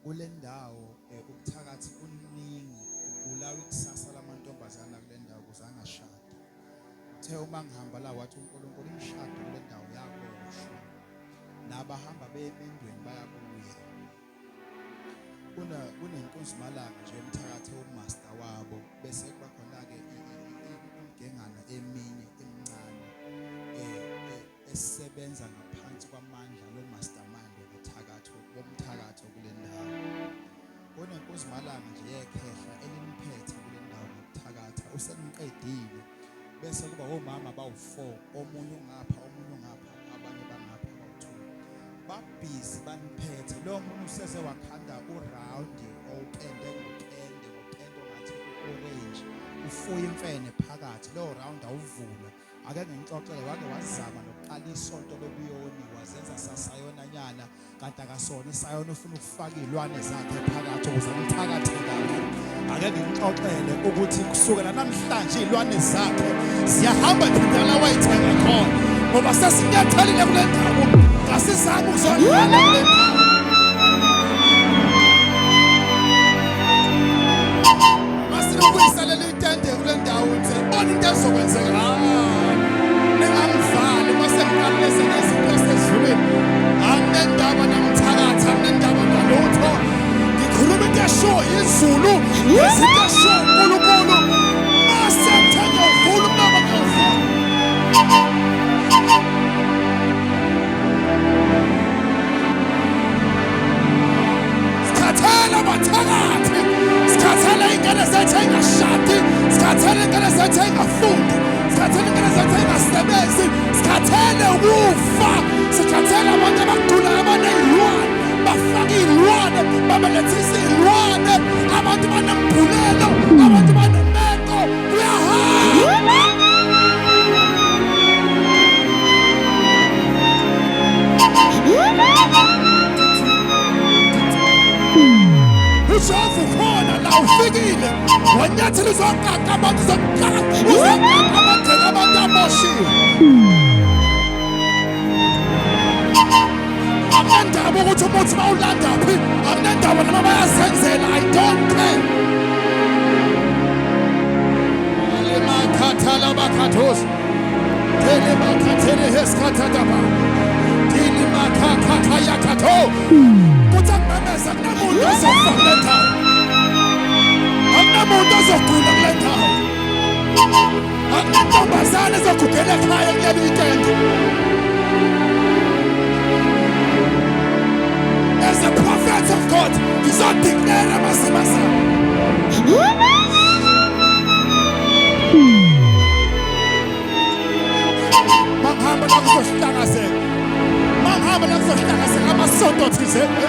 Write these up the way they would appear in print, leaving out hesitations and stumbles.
kule ndawo ubuthakathi buningi ubulawa ikusasa lamantombazana kule ndawo ukuze angashadi. Uthe uma ngihamba la wathi uNkulunkulu imishado kule ndawo yaboshwa nabahamba beyemendweni bayabuya. Kunenkunzimalanga nje umthakathi umaster wabo bese kuba khona-ke imigengana eminye emincane esebenza ngaphansi kwamandla lo mastermind womthakatho kule ndawo. Kunenkunzimalanga nje yekhehla elimphethe kule ndawo ngokuthakatha useniqedile bese kuba omama bawu4 omunye ungapha abanye bangapha bawu2 babhizi baniphethe. Lo muntu useze wakhanda uround opende ngopende ongathi orange ufuya imfene phakathi lo round awuvula. Ake ngixoxele wake wazama nokuqala isonto lobuyoni wazenza sasayonanyana kanti akasona isayona ufuna ukufaka izilwane zakhe phakathi ukuze umthakatheka. Ake ngixoxele ukuthi kusukela namhlanje izilwane zakhe ziyahamba phindela wayithenga khona ngoba sesinyathelile kule ndawo asizama uzodlala kule ndawo. Masinokuyisela litende kule ndawo nje bona into ezokwenzeka. Angivali masengiqalise nezinto esezulwini anendaba namthakatha anendaba nalutho ngikhuluma into esho izulu izinto esho uNkulunkulu masethenge uvula umlomo ngavula. Sikhathela abathakathi, sikhathela ingane zethu engashadi, sikhathela ingane zethu engafundi, sikhathela ingane zethu engasebenzi, sikhathele ukufa, sikhathele abantu abagulayo abanezilwane bafake izilwane babelethise izilwane, abantu banembulelo, abantu banemeko kuyahamba. Ushova ukhona la ufikile wanyathela uzoqaqa abantu uzoqaqa amadlela abantu aboshiwe. Akunandaba ukuthi umuthi bawulandaphi, akunandaba noma bayazenzela, I don't care. Alimakhathala bakhathosi telemakhathele hesikhathataba tilimakhakhatha yakhatho kuthi akumemeza kunamuntu ozofa kule ndawo, akunamuntu ozogula kule ndawo, akunantombazane ezogugela ekhaya kuleli weekend. As a prophet of God, ngizodeclare amasimasa. Mangihamba la kuzohlakazeka, mangihamba la kuzohlakazeka amasonto thizeni.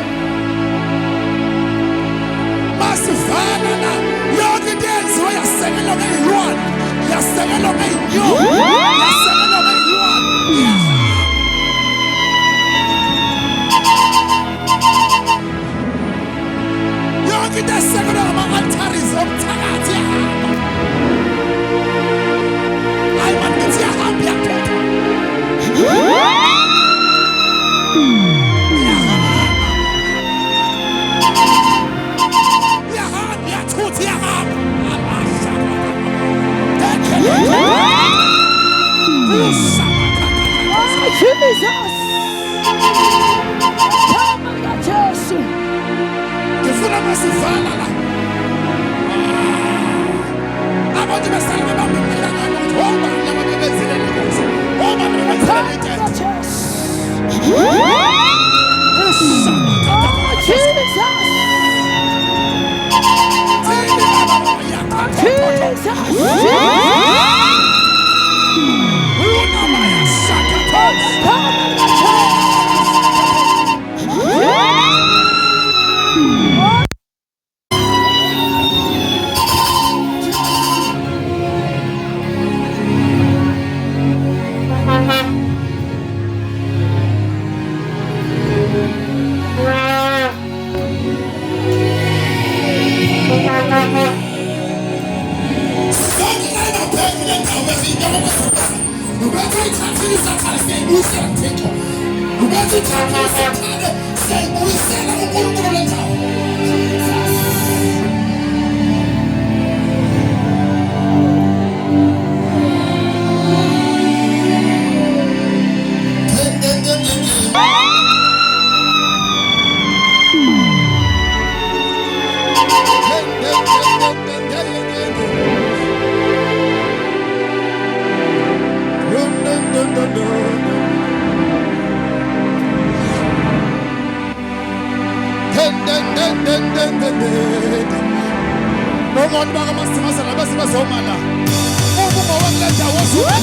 Masivala la yonke into yenziwa yasekelwa ngeyilwane, yasekelwa ngeyinyoni, yasekelwa ngeyilwane. Yonke into esekelwa ngama-altaris omthakathi yahamba. Hayi mani ngithi yahamba iyaqoqa. Jesus. Ngifuna masivala la. Abantu besalwe bamemhlangano ngoba laba bebezile lengozi. Ngoba bebezile lengozi. Say, we said, I'm going to Nobona bakaMasimasela bese bezomala. Uma wakuletha wosuka.